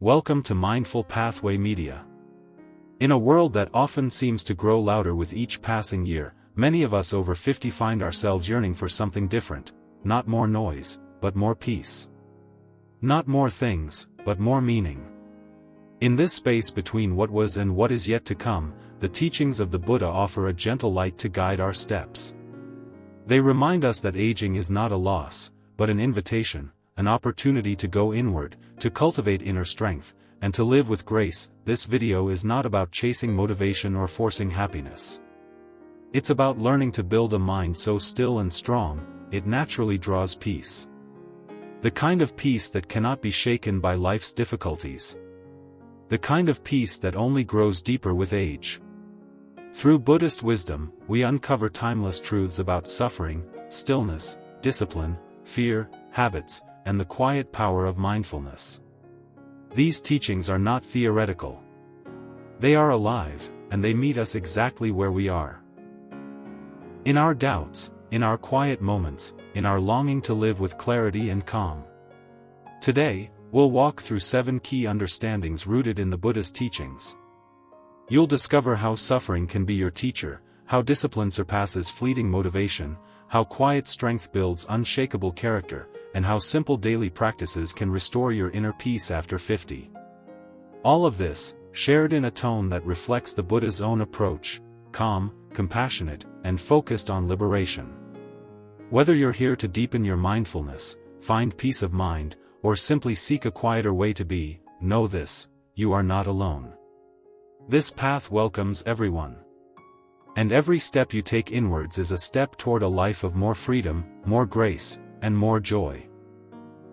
Welcome to Mindful Pathway Media. In a world that often seems to grow louder with each passing year, many of us over 50 find ourselves yearning for something different, not more noise, but more peace. Not more things, but more meaning. In this space between what was and what is yet to come, the teachings of the Buddha offer a gentle light to guide our steps. They remind us that aging is not a loss, but an invitation, an opportunity to go inward, to cultivate inner strength, and to live with grace. This video is not about chasing motivation or forcing happiness. It's about learning to build a mind so still and strong, it naturally draws peace. The kind of peace that cannot be shaken by life's difficulties. The kind of peace that only grows deeper with age. Through Buddhist wisdom, we uncover timeless truths about suffering, stillness, discipline, fear, habits, and the quiet power of mindfulness. These teachings are not theoretical. They are alive, and they meet us exactly where we are. In our doubts, in our quiet moments, in our longing to live with clarity and calm. Today, we'll walk through 7 key understandings rooted in the Buddha's teachings. You'll discover how suffering can be your teacher, how discipline surpasses fleeting motivation, how quiet strength builds unshakable character, and how simple daily practices can restore your inner peace after 50. All of this, shared in a tone that reflects the Buddha's own approach, calm, compassionate, and focused on liberation. Whether you're here to deepen your mindfulness, find peace of mind, or simply seek a quieter way to be, know this: you are not alone. This path welcomes everyone. And every step you take inwards is a step toward a life of more freedom, more grace, and more joy.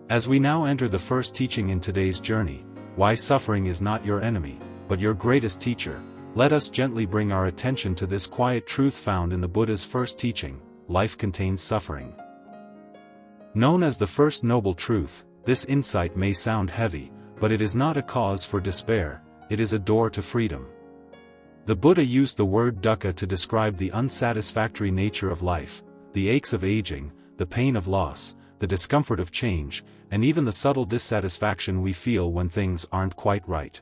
As we now enter the first teaching in today's journey, why suffering is not your enemy, but your greatest teacher, let us gently bring our attention to this quiet truth found in the Buddha's first teaching: life contains suffering. Known as the first noble truth, this insight may sound heavy, but it is not a cause for despair, it is a door to freedom. The Buddha used the word dukkha to describe the unsatisfactory nature of life, the aches of aging, the pain of loss, the discomfort of change, and even the subtle dissatisfaction we feel when things aren't quite right.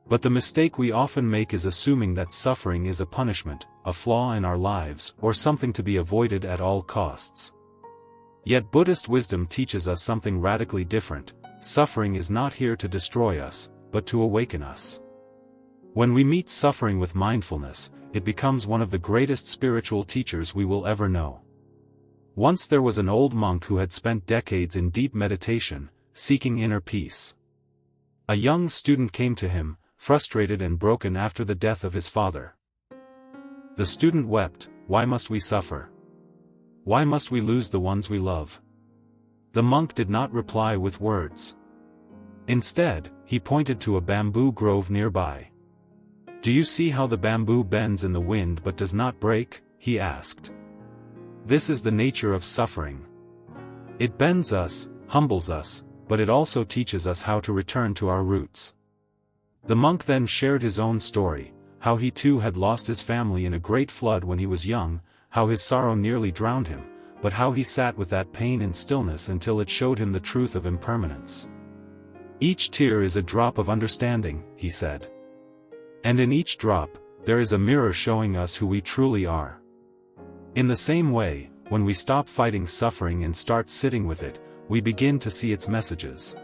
But the mistake we often make is assuming that suffering is a punishment, a flaw in our lives, or something to be avoided at all costs. Yet Buddhist wisdom teaches us something radically different: suffering is not here to destroy us, but to awaken us. When we meet suffering with mindfulness, it becomes one of the greatest spiritual teachers we will ever know. Once there was an old monk who had spent decades in deep meditation, seeking inner peace. A young student came to him, frustrated and broken after the death of his father. The student wept, "Why must we suffer? Why must we lose the ones we love?" The monk did not reply with words. Instead, he pointed to a bamboo grove nearby. "Do you see how the bamboo bends in the wind but does not break?" he asked. This is the nature of suffering. It bends us, humbles us, but it also teaches us how to return to our roots. The monk then shared his own story, how he too had lost his family in a great flood when he was young, how his sorrow nearly drowned him, but how he sat with that pain in stillness until it showed him the truth of impermanence. "Each tear is a drop of understanding," he said. "And in each drop, there is a mirror showing us who we truly are." In the same way, when we stop fighting suffering and start sitting with it, we begin to see its messages.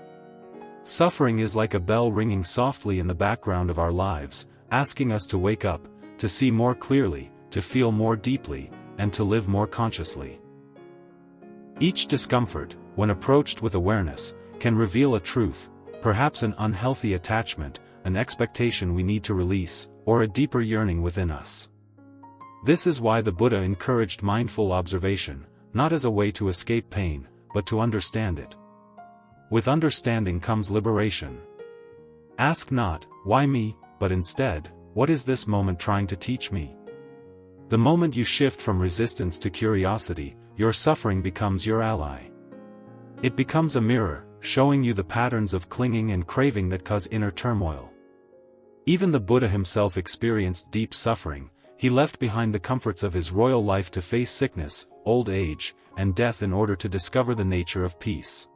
Suffering is like a bell ringing softly in the background of our lives, asking us to wake up, to see more clearly, to feel more deeply, and to live more consciously. Each discomfort, when approached with awareness, can reveal a truth, perhaps an unhealthy attachment, an expectation we need to release, or a deeper yearning within us. This is why the Buddha encouraged mindful observation, not as a way to escape pain, but to understand it. With understanding comes liberation. Ask not, "Why me?" but instead, "What is this moment trying to teach me?" The moment you shift from resistance to curiosity, your suffering becomes your ally. It becomes a mirror, showing you the patterns of clinging and craving that cause inner turmoil. Even the Buddha himself experienced deep suffering. He left behind the comforts of his royal life to face sickness, old age, and death in order to discover the nature of peace.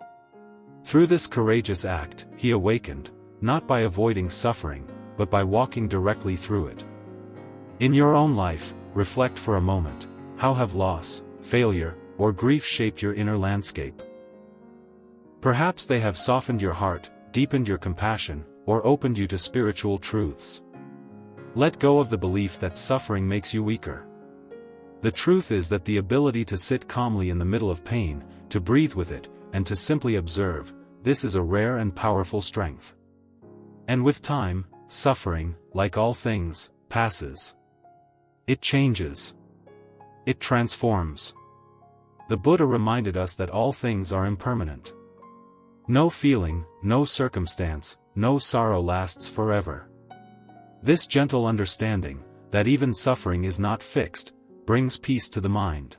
Through this courageous act, he awakened, not by avoiding suffering, but by walking directly through it. In your own life, reflect for a moment. How have loss, failure, or grief shaped your inner landscape? Perhaps they have softened your heart, deepened your compassion, or opened you to spiritual truths. Let go of the belief that suffering makes you weaker. The truth is that the ability to sit calmly in the middle of pain, to breathe with it, and to simply observe, this is a rare and powerful strength. And with time, suffering, like all things, passes. It changes. It transforms. The Buddha reminded us that all things are impermanent. No feeling, no circumstance, no sorrow lasts forever. This gentle understanding, that even suffering is not fixed, brings peace to the mind.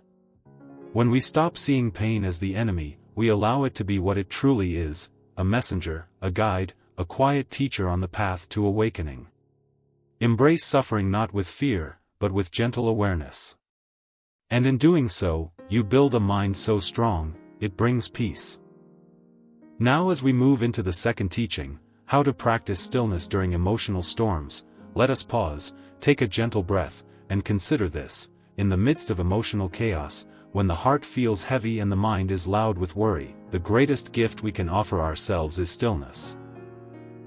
When we stop seeing pain as the enemy, we allow it to be what it truly is, a messenger, a guide, a quiet teacher on the path to awakening. Embrace suffering not with fear, but with gentle awareness. And in doing so, you build a mind so strong, it brings peace. Now as we move into the second teaching, how to practice stillness during emotional storms, let us pause, take a gentle breath, and consider this. In the midst of emotional chaos, when the heart feels heavy and the mind is loud with worry, the greatest gift we can offer ourselves is stillness.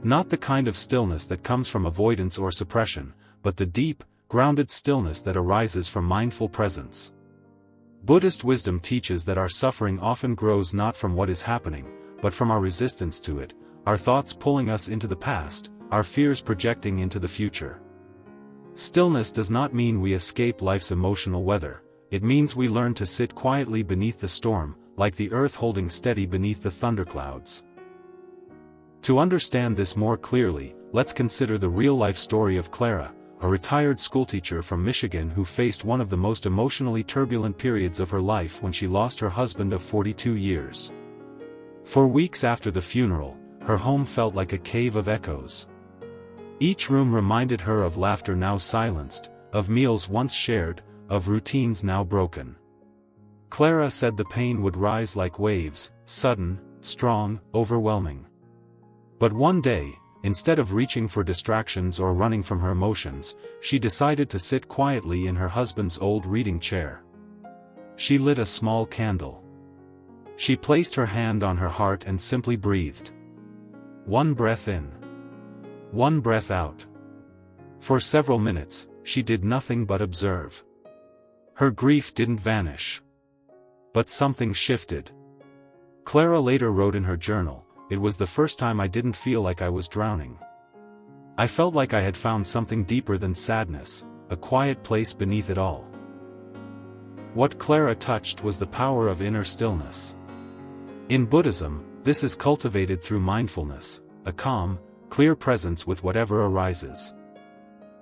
Not the kind of stillness that comes from avoidance or suppression, but the deep, grounded stillness that arises from mindful presence. Buddhist wisdom teaches that our suffering often grows not from what is happening, but from our resistance to it, our thoughts pulling us into the past, our fears projecting into the future. Stillness does not mean we escape life's emotional weather, it means we learn to sit quietly beneath the storm, like the earth holding steady beneath the thunderclouds. To understand this more clearly, let's consider the real-life story of Clara, a retired schoolteacher from Michigan who faced one of the most emotionally turbulent periods of her life when she lost her husband of 42 years. For weeks after the funeral, her home felt like a cave of echoes. Each room reminded her of laughter now silenced, of meals once shared, of routines now broken. Clara said the pain would rise like waves, sudden, strong, overwhelming. But one day, instead of reaching for distractions or running from her emotions, she decided to sit quietly in her husband's old reading chair. She lit a small candle. She placed her hand on her heart and simply breathed. One breath in. One breath out. For several minutes, she did nothing but observe. Her grief didn't vanish. But something shifted. Clara later wrote in her journal, "It was the first time I didn't feel like I was drowning. I felt like I had found something deeper than sadness, a quiet place beneath it all." What Clara touched was the power of inner stillness. In Buddhism, this is cultivated through mindfulness, a calm, clear presence with whatever arises.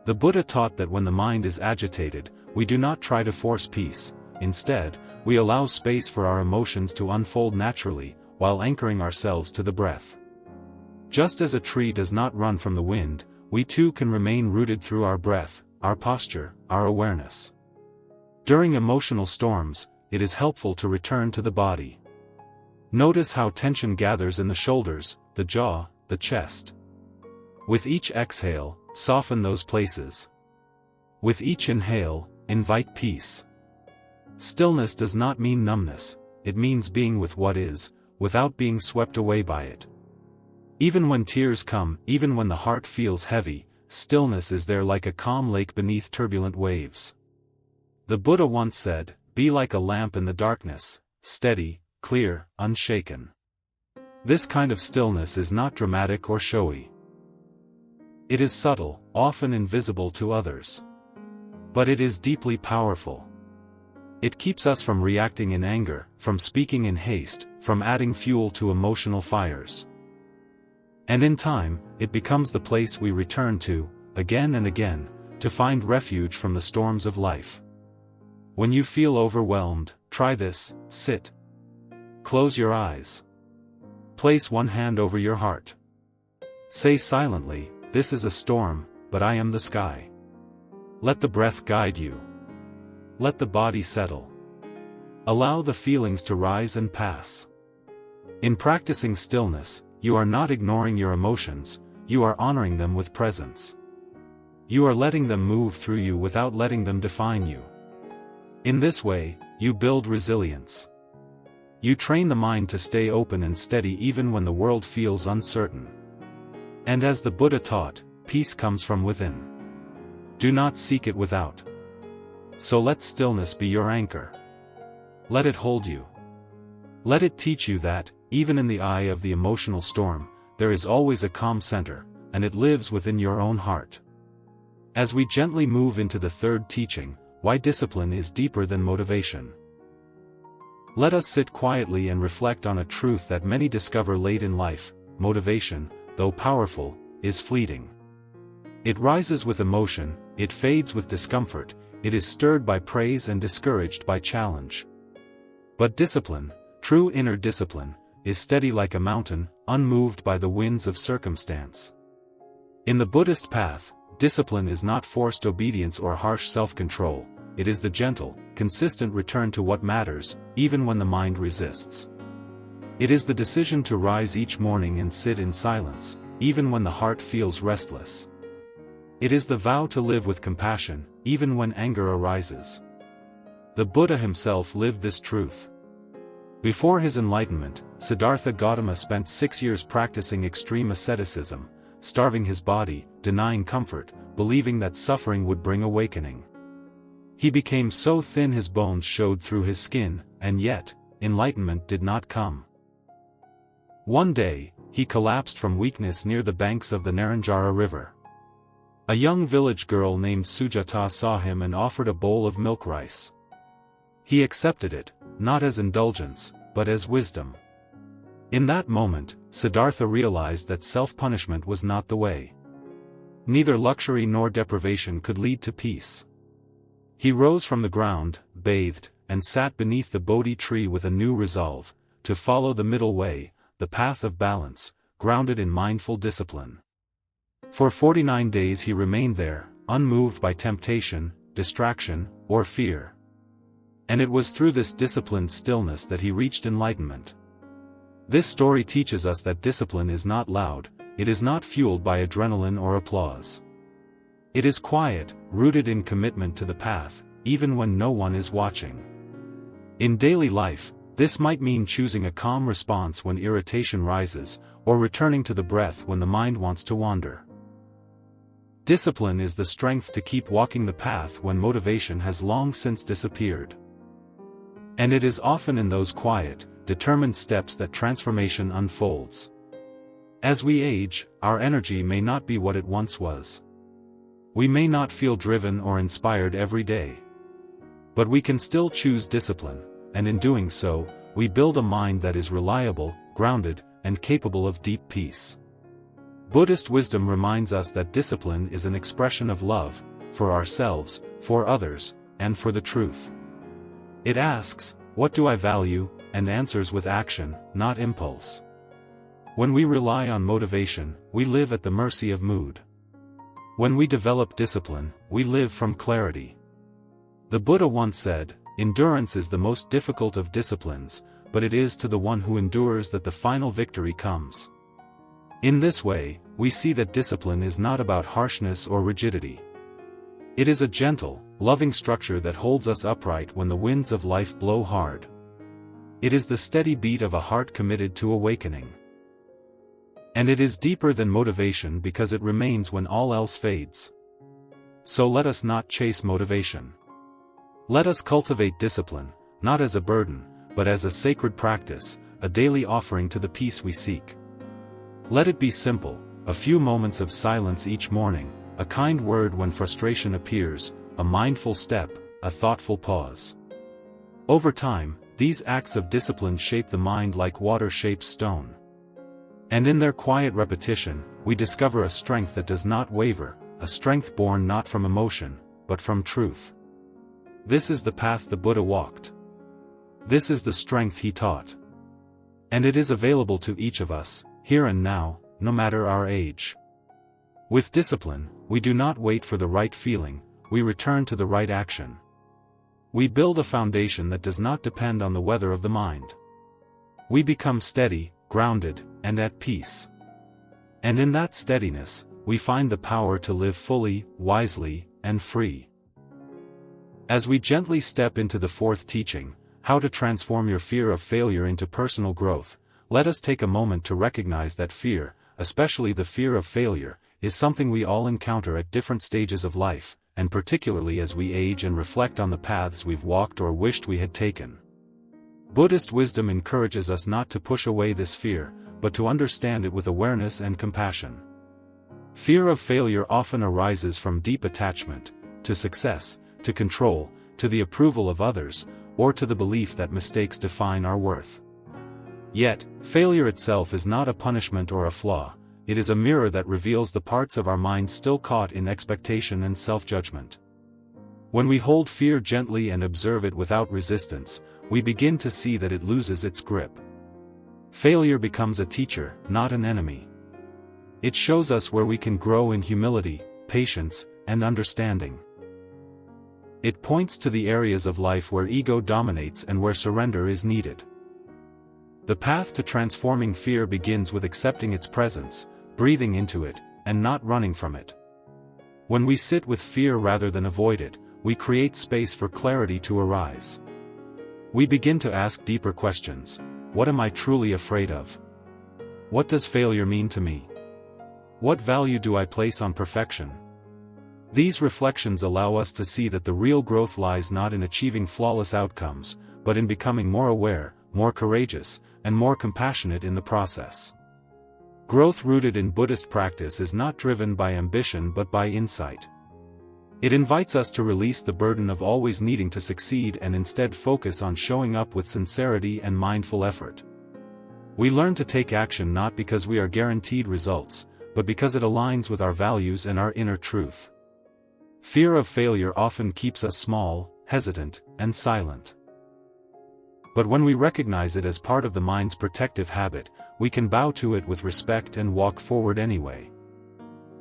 The Buddha taught that when the mind is agitated, we do not try to force peace, instead, we allow space for our emotions to unfold naturally, while anchoring ourselves to the breath. Just as a tree does not run from the wind, we too can remain rooted through our breath, our posture, our awareness. During emotional storms, it is helpful to return to the body. Notice how tension gathers in the shoulders, the jaw, the chest. With each exhale, soften those places. With each inhale, invite peace. Stillness does not mean numbness, it means being with what is, without being swept away by it. Even when tears come, even when the heart feels heavy, stillness is there like a calm lake beneath turbulent waves. The Buddha once said, "Be like a lamp in the darkness, steady, clear, unshaken." This kind of stillness is not dramatic or showy. It is subtle, often invisible to others. But it is deeply powerful. It keeps us from reacting in anger, from speaking in haste, from adding fuel to emotional fires. And in time, it becomes the place we return to, again and again, to find refuge from the storms of life. When you feel overwhelmed, try this: sit. Close your eyes. Place one hand over your heart. Say silently, "This is a storm, but I am the sky." Let the breath guide you. Let the body settle. Allow the feelings to rise and pass. In practicing stillness, you are not ignoring your emotions, you are honoring them with presence. You are letting them move through you without letting them define you. In this way, you build resilience. You train the mind to stay open and steady even when the world feels uncertain. And as the Buddha taught, peace comes from within. Do not seek it without. So let stillness be your anchor. Let it hold you. Let it teach you that, even in the eye of the emotional storm, there is always a calm center, and it lives within your own heart. As we gently move into the third teaching, why discipline is deeper than motivation. Let us sit quietly and reflect on a truth that many discover late in life: motivation, though powerful, is fleeting. It rises with emotion, it fades with discomfort, it is stirred by praise and discouraged by challenge. But discipline, true inner discipline, is steady like a mountain, unmoved by the winds of circumstance. In the Buddhist path, discipline is not forced obedience or harsh self-control, it is the gentle, consistent return to what matters, even when the mind resists. It is the decision to rise each morning and sit in silence, even when the heart feels restless. It is the vow to live with compassion, even when anger arises. The Buddha himself lived this truth. Before his enlightenment, Siddhartha Gautama spent 6 years practicing extreme asceticism, starving his body, denying comfort, believing that suffering would bring awakening. He became so thin his bones showed through his skin, and yet, enlightenment did not come. One day, he collapsed from weakness near the banks of the Naranjara River. A young village girl named Sujata saw him and offered a bowl of milk rice. He accepted it, not as indulgence, but as wisdom. In that moment, Siddhartha realized that self-punishment was not the way. Neither luxury nor deprivation could lead to peace. He rose from the ground, bathed, and sat beneath the Bodhi tree with a new resolve, to follow the middle way, the path of balance, grounded in mindful discipline. For 49 days he remained there, unmoved by temptation, distraction, or fear. And it was through this disciplined stillness that he reached enlightenment. This story teaches us that discipline is not loud, it is not fueled by adrenaline or applause. It is quiet, rooted in commitment to the path, even when no one is watching. In daily life, this might mean choosing a calm response when irritation rises, or returning to the breath when the mind wants to wander. Discipline is the strength to keep walking the path when motivation has long since disappeared. And it is often in those quiet, determined steps that transformation unfolds. As we age, our energy may not be what it once was. We may not feel driven or inspired every day. But we can still choose discipline, and in doing so, we build a mind that is reliable, grounded, and capable of deep peace. Buddhist wisdom reminds us that discipline is an expression of love, for ourselves, for others, and for the truth. It asks, "What do I value?" and answers with action, not impulse. When we rely on motivation, we live at the mercy of mood. When we develop discipline, we live from clarity. The Buddha once said, "Endurance is the most difficult of disciplines, but it is to the one who endures that the final victory comes." In this way, we see that discipline is not about harshness or rigidity. It is a gentle, loving structure that holds us upright when the winds of life blow hard. It is the steady beat of a heart committed to awakening. And it is deeper than motivation because it remains when all else fades. So let us not chase motivation. Let us cultivate discipline, not as a burden, but as a sacred practice, a daily offering to the peace we seek. Let it be simple, a few moments of silence each morning, a kind word when frustration appears, a mindful step, a thoughtful pause. Over time, these acts of discipline shape the mind like water shapes stone. And in their quiet repetition, we discover a strength that does not waver, a strength born not from emotion, but from truth. This is the path the Buddha walked. This is the strength he taught. And it is available to each of us, here and now, no matter our age. With discipline, we do not wait for the right feeling, we return to the right action. We build a foundation that does not depend on the weather of the mind. We become steady, grounded, and at peace. And in that steadiness, we find the power to live fully, wisely, and free. As we gently step into the fourth teaching, how to transform your fear of failure into personal growth, let us take a moment to recognize that fear, especially the fear of failure, is something we all encounter at different stages of life, and particularly as we age and reflect on the paths we've walked or wished we had taken. Buddhist wisdom encourages us not to push away this fear, but to understand it with awareness and compassion. Fear of failure often arises from deep attachment to success, to control, to the approval of others, or to the belief that mistakes define our worth. Yet, failure itself is not a punishment or a flaw, it is a mirror that reveals the parts of our mind still caught in expectation and self-judgment. When we hold fear gently and observe it without resistance, we begin to see that it loses its grip. Failure becomes a teacher, not an enemy. It shows us where we can grow in humility, patience, and understanding. It points to the areas of life where ego dominates and where surrender is needed. The path to transforming fear begins with accepting its presence, breathing into it, and not running from it. When we sit with fear rather than avoid it, we create space for clarity to arise. We begin to ask deeper questions. What am I truly afraid of? What does failure mean to me? What value do I place on perfection? These reflections allow us to see that the real growth lies not in achieving flawless outcomes, but in becoming more aware, more courageous, and more compassionate in the process. Growth rooted in Buddhist practice is not driven by ambition but by insight. It invites us to release the burden of always needing to succeed and instead focus on showing up with sincerity and mindful effort. We learn to take action not because we are guaranteed results, but because it aligns with our values and our inner truth. Fear of failure often keeps us small, hesitant, and silent. But when we recognize it as part of the mind's protective habit, we can bow to it with respect and walk forward anyway.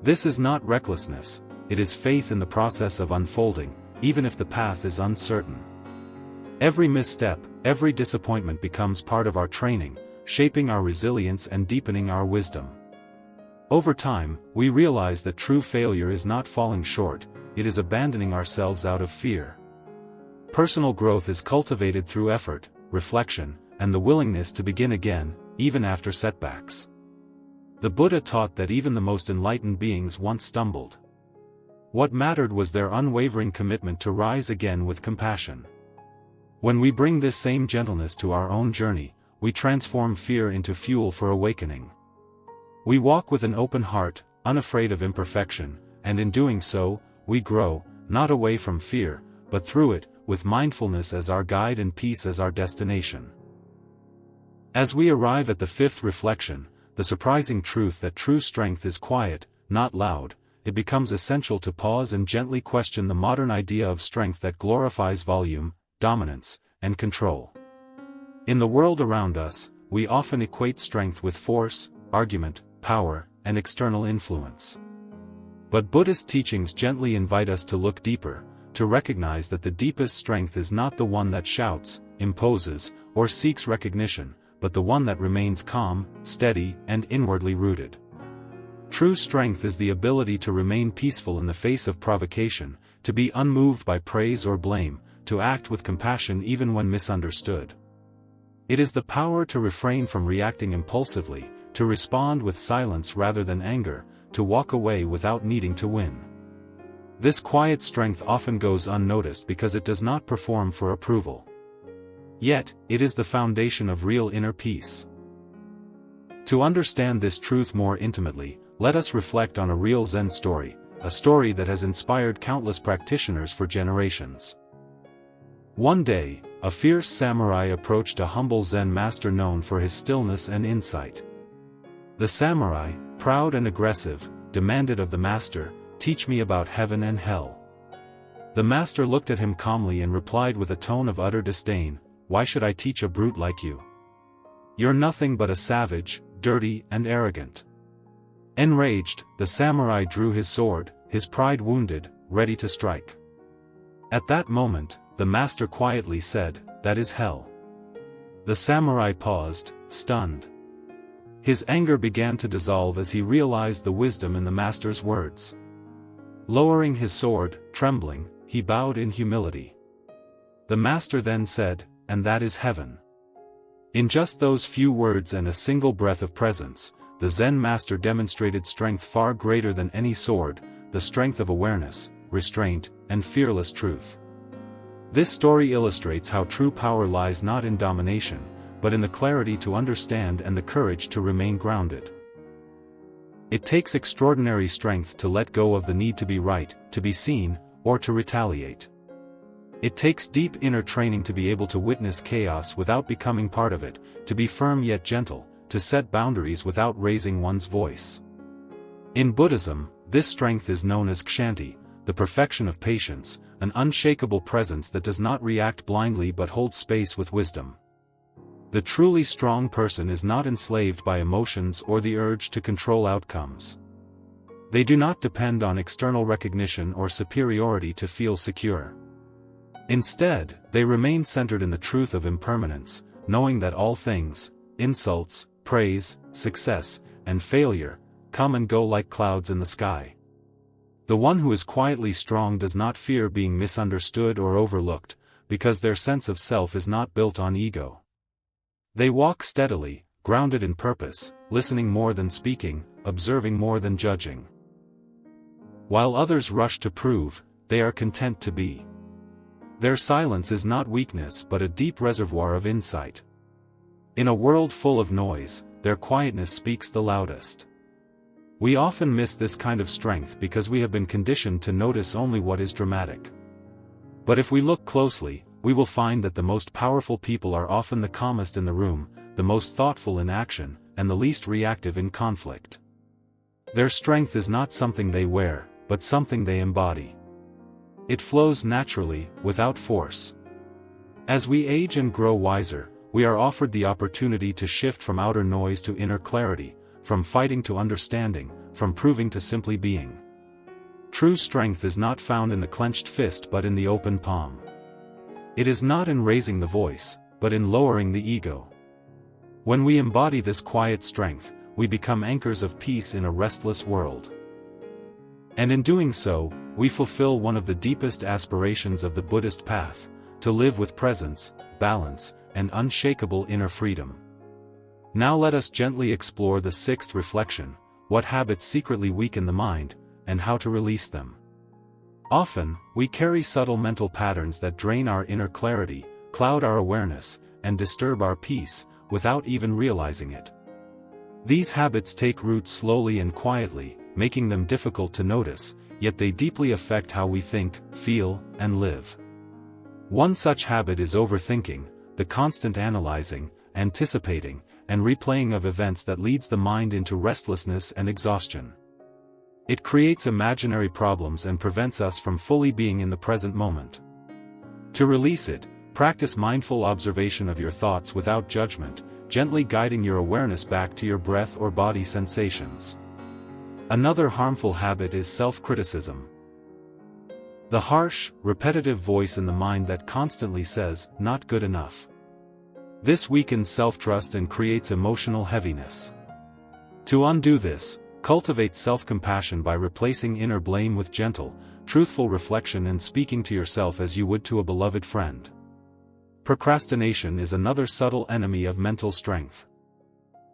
This is not recklessness, it is faith in the process of unfolding, even if the path is uncertain. Every misstep, every disappointment becomes part of our training, shaping our resilience and deepening our wisdom. Over time, we realize that true failure is not falling short, it is abandoning ourselves out of fear. Personal growth is cultivated through effort, reflection, and the willingness to begin again, even after setbacks. The Buddha taught that even the most enlightened beings once stumbled. What mattered was their unwavering commitment to rise again with compassion. When we bring this same gentleness to our own journey, we transform fear into fuel for awakening. We walk with an open heart, unafraid of imperfection, and in doing so, we grow, not away from fear, but through it, with mindfulness as our guide and peace as our destination. As we arrive at the fifth reflection, the surprising truth that true strength is quiet, not loud, it becomes essential to pause and gently question the modern idea of strength that glorifies volume, dominance, and control. In the world around us, we often equate strength with force, argument, power, and external influence. But Buddhist teachings gently invite us to look deeper, to recognize that the deepest strength is not the one that shouts, imposes, or seeks recognition, but the one that remains calm, steady, and inwardly rooted. True strength is the ability to remain peaceful in the face of provocation, to be unmoved by praise or blame, to act with compassion even when misunderstood. It is the power to refrain from reacting impulsively, to respond with silence rather than anger, to walk away without needing to win. This quiet strength often goes unnoticed because it does not perform for approval. Yet, it is the foundation of real inner peace. To understand this truth more intimately, let us reflect on a real Zen story, a story that has inspired countless practitioners for generations. One day, a fierce samurai approached a humble Zen master known for his stillness and insight. The samurai, proud and aggressive, demanded of the master, "Teach me about heaven and hell." The master looked at him calmly and replied with a tone of utter disdain, "Why should I teach a brute like you? You're nothing but a savage, dirty and arrogant." Enraged, the samurai drew his sword, his pride wounded, ready to strike. At that moment, the master quietly said, "That is hell." The samurai paused, stunned. His anger began to dissolve as he realized the wisdom in the master's words. Lowering his sword, trembling, he bowed in humility. The master then said, "And that is heaven." In just those few words and a single breath of presence, the Zen master demonstrated strength far greater than any sword, the strength of awareness, restraint, and fearless truth. This story illustrates how true power lies not in domination, but in the clarity to understand and the courage to remain grounded. It takes extraordinary strength to let go of the need to be right, to be seen, or to retaliate. It takes deep inner training to be able to witness chaos without becoming part of it, to be firm yet gentle, to set boundaries without raising one's voice. In Buddhism, this strength is known as kshanti, the perfection of patience, an unshakable presence that does not react blindly but holds space with wisdom. The truly strong person is not enslaved by emotions or the urge to control outcomes. They do not depend on external recognition or superiority to feel secure. Instead, they remain centered in the truth of impermanence, knowing that all things, insults, praise, success, and failure, come and go like clouds in the sky. The one who is quietly strong does not fear being misunderstood or overlooked, because their sense of self is not built on ego. They walk steadily, grounded in purpose, listening more than speaking, observing more than judging. While others rush to prove, they are content to be. Their silence is not weakness but a deep reservoir of insight. In a world full of noise, their quietness speaks the loudest. We often miss this kind of strength because we have been conditioned to notice only what is dramatic. But if we look closely, we will find that the most powerful people are often the calmest in the room, the most thoughtful in action, and the least reactive in conflict. Their strength is not something they wear, but something they embody. It flows naturally, without force. As we age and grow wiser, we are offered the opportunity to shift from outer noise to inner clarity, from fighting to understanding, from proving to simply being. True strength is not found in the clenched fist but in the open palm. It is not in raising the voice, but in lowering the ego. When we embody this quiet strength, we become anchors of peace in a restless world. And in doing so, we fulfill one of the deepest aspirations of the Buddhist path, to live with presence, balance, and unshakable inner freedom. Now let us gently explore the sixth reflection, what habits secretly weaken the mind, and how to release them. Often, we carry subtle mental patterns that drain our inner clarity, cloud our awareness, and disturb our peace, without even realizing it. These habits take root slowly and quietly, making them difficult to notice, yet they deeply affect how we think, feel, and live. One such habit is overthinking, the constant analyzing, anticipating, and replaying of events that leads the mind into restlessness and exhaustion. It creates imaginary problems and prevents us from fully being in the present moment. To release it, practice mindful observation of your thoughts without judgment, gently guiding your awareness back to your breath or body sensations. Another harmful habit is self-criticism. The harsh, repetitive voice in the mind that constantly says, "Not good enough." This weakens self-trust and creates emotional heaviness. To undo this, cultivate self-compassion by replacing inner blame with gentle, truthful reflection and speaking to yourself as you would to a beloved friend. Procrastination is another subtle enemy of mental strength.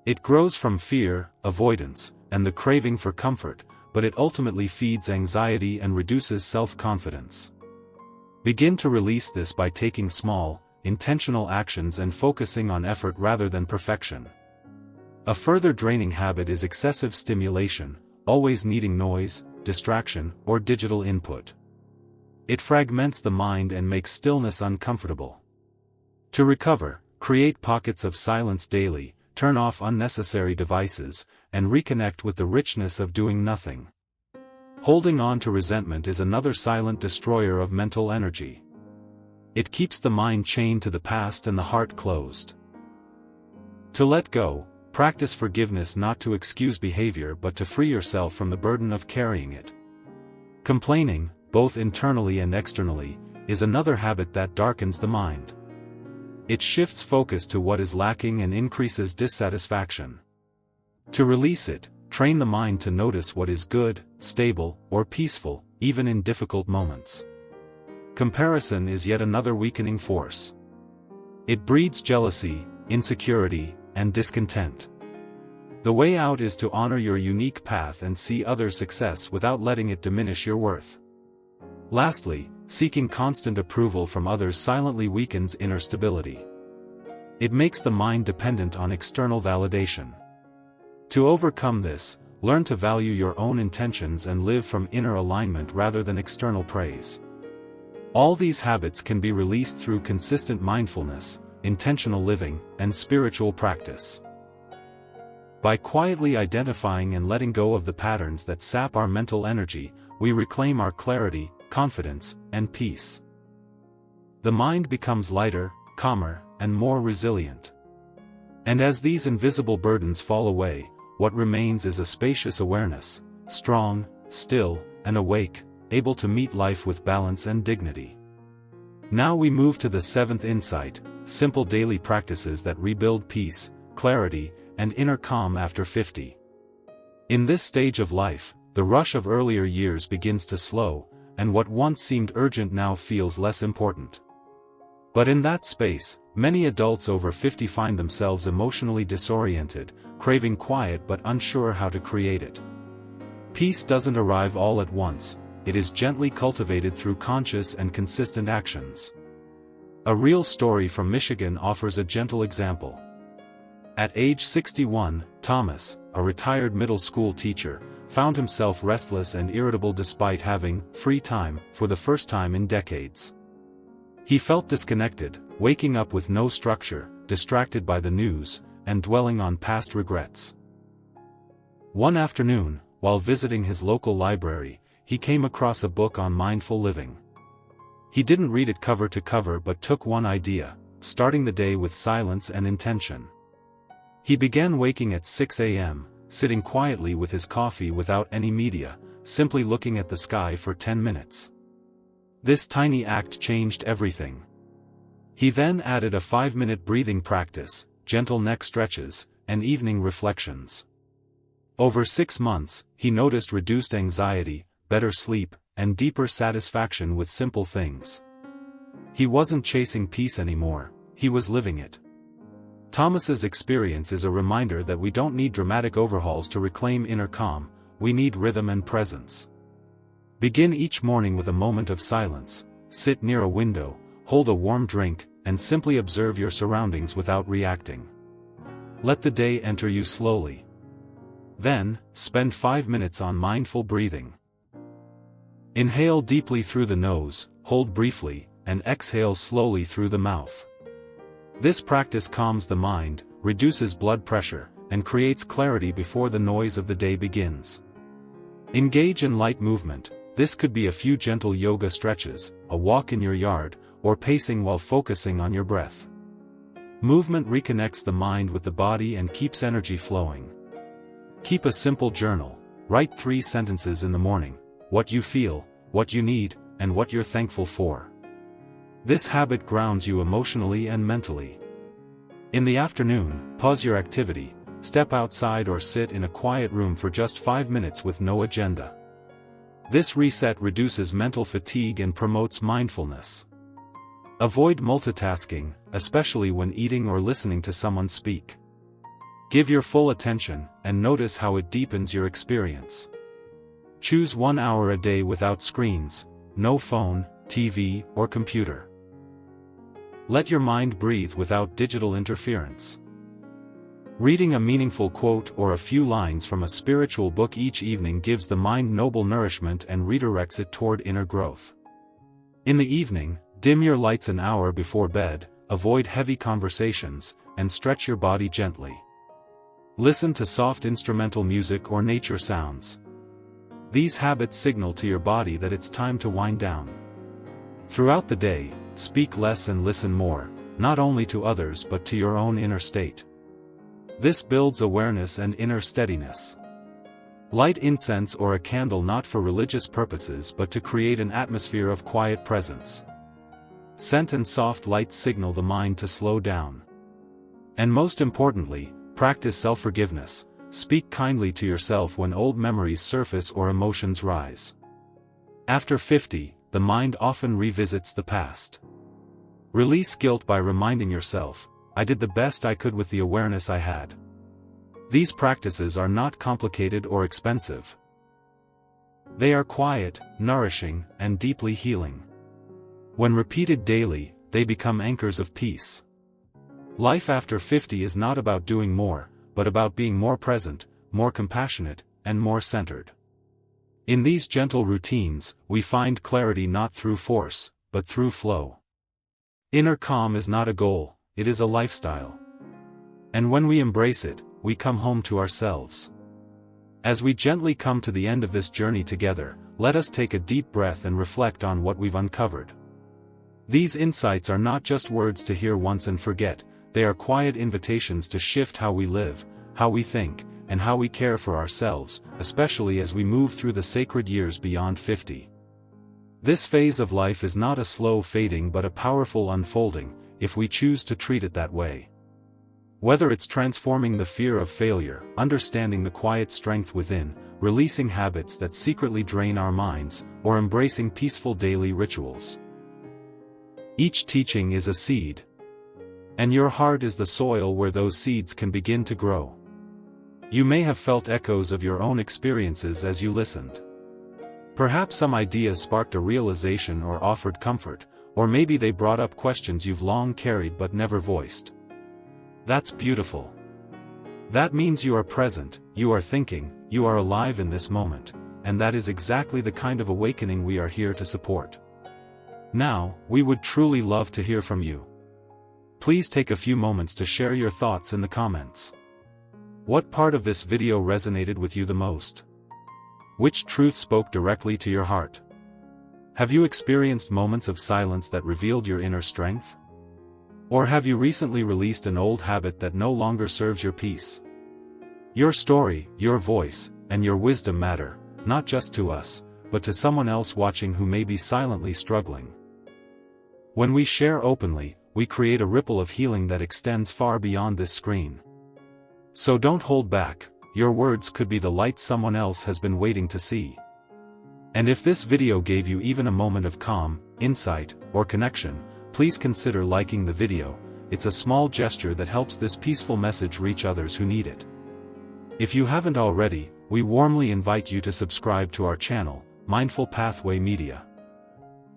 It grows from fear, avoidance, and the craving for comfort, but it ultimately feeds anxiety and reduces self-confidence. Begin to release this by taking small, intentional actions and focusing on effort rather than perfection. A further draining habit is excessive stimulation, always needing noise, distraction, or digital input. It fragments the mind and makes stillness uncomfortable. To recover, create pockets of silence daily, turn off unnecessary devices, and reconnect with the richness of doing nothing. Holding on to resentment is another silent destroyer of mental energy. It keeps the mind chained to the past and the heart closed. To let go, practice forgiveness not to excuse behavior but to free yourself from the burden of carrying it. Complaining, both internally and externally, is another habit that darkens the mind. It shifts focus to what is lacking and increases dissatisfaction. To release it, train the mind to notice what is good, stable, or peaceful, even in difficult moments. Comparison is yet another weakening force. It breeds jealousy, insecurity, and discontent. The way out is to honor your unique path and see others' success without letting it diminish your worth. Lastly, seeking constant approval from others silently weakens inner stability. It makes the mind dependent on external validation. To overcome this, learn to value your own intentions and live from inner alignment rather than external praise. All these habits can be released through consistent mindfulness, intentional living, and spiritual practice. By quietly identifying and letting go of the patterns that sap our mental energy, we reclaim our clarity, confidence, and peace. The mind becomes lighter, calmer, and more resilient. And as these invisible burdens fall away, what remains is a spacious awareness, strong, still, and awake, able to meet life with balance and dignity. Now we move to the seventh insight: simple daily practices that rebuild peace, clarity, and inner calm after 50. In this stage of life, the rush of earlier years begins to slow, and what once seemed urgent now feels less important. But in that space, many adults over 50 find themselves emotionally disoriented, craving quiet but unsure how to create it. Peace doesn't arrive all at once, it is gently cultivated through conscious and consistent actions. A real story from Michigan offers a gentle example. At age 61, Thomas, a retired middle school teacher, found himself restless and irritable despite having free time for the first time in decades. He felt disconnected, waking up with no structure, distracted by the news, and dwelling on past regrets. One afternoon, while visiting his local library, he came across a book on mindful living. He didn't read it cover to cover but took one idea: starting the day with silence and intention. He began waking at 6 a.m., sitting quietly with his coffee without any media, simply looking at the sky for 10 minutes. This tiny act changed everything. He then added a 5-minute breathing practice, gentle neck stretches, and evening reflections. Over 6 months, he noticed reduced anxiety, better sleep, and deeper satisfaction with simple things. He wasn't chasing peace anymore, he was living it. Thomas's experience is a reminder that we don't need dramatic overhauls to reclaim inner calm, we need rhythm and presence. Begin each morning with a moment of silence, sit near a window, hold a warm drink, and simply observe your surroundings without reacting. Let the day enter you slowly. Then, spend 5 minutes on mindful breathing. Inhale deeply through the nose, hold briefly, and exhale slowly through the mouth. This practice calms the mind, reduces blood pressure, and creates clarity before the noise of the day begins. Engage in light movement. This could be a few gentle yoga stretches, a walk in your yard, or pacing while focusing on your breath. Movement reconnects the mind with the body and keeps energy flowing. Keep a simple journal. Write 3 sentences in the morning: what you feel, what you need, and what you're thankful for. This habit grounds you emotionally and mentally. In the afternoon, pause your activity, step outside or sit in a quiet room for just 5 minutes with no agenda. This reset reduces mental fatigue and promotes mindfulness. Avoid multitasking, especially when eating or listening to someone speak. Give your full attention, and notice how it deepens your experience. Choose 1 hour a day without screens, no phone, TV, or computer. Let your mind breathe without digital interference. Reading a meaningful quote or a few lines from a spiritual book each evening gives the mind noble nourishment and redirects it toward inner growth. In the evening, dim your lights an hour before bed, avoid heavy conversations, and stretch your body gently. Listen to soft instrumental music or nature sounds. These habits signal to your body that it's time to wind down. Throughout the day, speak less and listen more, not only to others but to your own inner state. This builds awareness and inner steadiness. Light incense or a candle not for religious purposes but to create an atmosphere of quiet presence. Scent and soft lights signal the mind to slow down. And most importantly, practice self-forgiveness. speak kindly to yourself when old memories surface or emotions rise. After 50, the mind often revisits the past. Release guilt by reminding yourself, I did the best I could with the awareness I had. These practices are not complicated or expensive. They are quiet, nourishing, and deeply healing. When repeated daily, they become anchors of peace. Life after 50 is not about doing more, but about being more present, more compassionate, and more centered. In these gentle routines, we find clarity not through force, but through flow. Inner calm is not a goal, it is a lifestyle. And when we embrace it, we come home to ourselves. As we gently come to the end of this journey together, let us take a deep breath and reflect on what we've uncovered. These insights are not just words to hear once and forget, they are quiet invitations to shift how we live, how we think, and how we care for ourselves, especially as we move through the sacred years beyond 50. This phase of life is not a slow fading but a powerful unfolding, if we choose to treat it that way. Whether it's transforming the fear of failure, understanding the quiet strength within, releasing habits that secretly drain our minds, or embracing peaceful daily rituals. Each teaching is a seed. And your heart is the soil where those seeds can begin to grow. You may have felt echoes of your own experiences as you listened. Perhaps some ideas sparked a realization or offered comfort, or maybe they brought up questions you've long carried but never voiced. That's beautiful. That means you are present, you are thinking, you are alive in this moment, and that is exactly the kind of awakening we are here to support. Now, we would truly love to hear from you. Please take a few moments to share your thoughts in the comments. What part of this video resonated with you the most? Which truth spoke directly to your heart? Have you experienced moments of silence that revealed your inner strength? Or have you recently released an old habit that no longer serves your peace? Your story, your voice, and your wisdom matter, not just to us, but to someone else watching who may be silently struggling. When we share openly, we create a ripple of healing that extends far beyond this screen. So don't hold back, your words could be the light someone else has been waiting to see. And if this video gave you even a moment of calm, insight, or connection, please consider liking the video. It's a small gesture that helps this peaceful message reach others who need it. If you haven't already, we warmly invite you to subscribe to our channel, Mindful Pathway Media.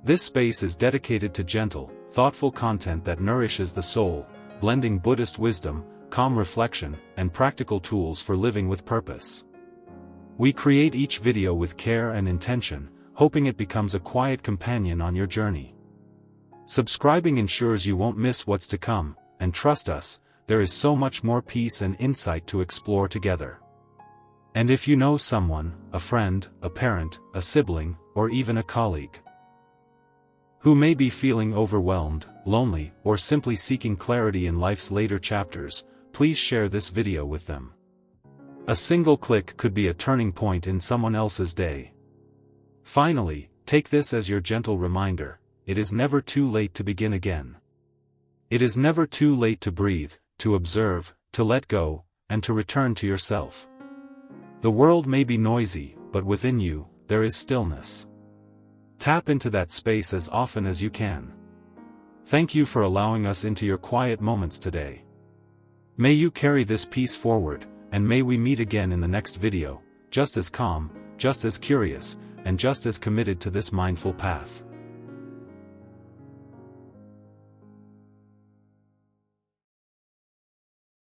This space is dedicated to gentle, thoughtful content that nourishes the soul, blending Buddhist wisdom, calm reflection, and practical tools for living with purpose. We create each video with care and intention, hoping it becomes a quiet companion on your journey. Subscribing ensures you won't miss what's to come, and trust us, there is so much more peace and insight to explore together. And if you know someone, a friend, a parent, a sibling, or even a colleague, who may be feeling overwhelmed, lonely, or simply seeking clarity in life's later chapters, please share this video with them. A single click could be a turning point in someone else's day. Finally, take this as your gentle reminder. It is never too late to begin again. It is never too late to breathe, to observe, to let go, and to return to yourself. The world may be noisy, but within you, there is stillness. Tap into that space as often as you can. Thank you for allowing us into your quiet moments today. May you carry this peace forward, and may we meet again in the next video, just as calm, just as curious, and just as committed to this mindful path.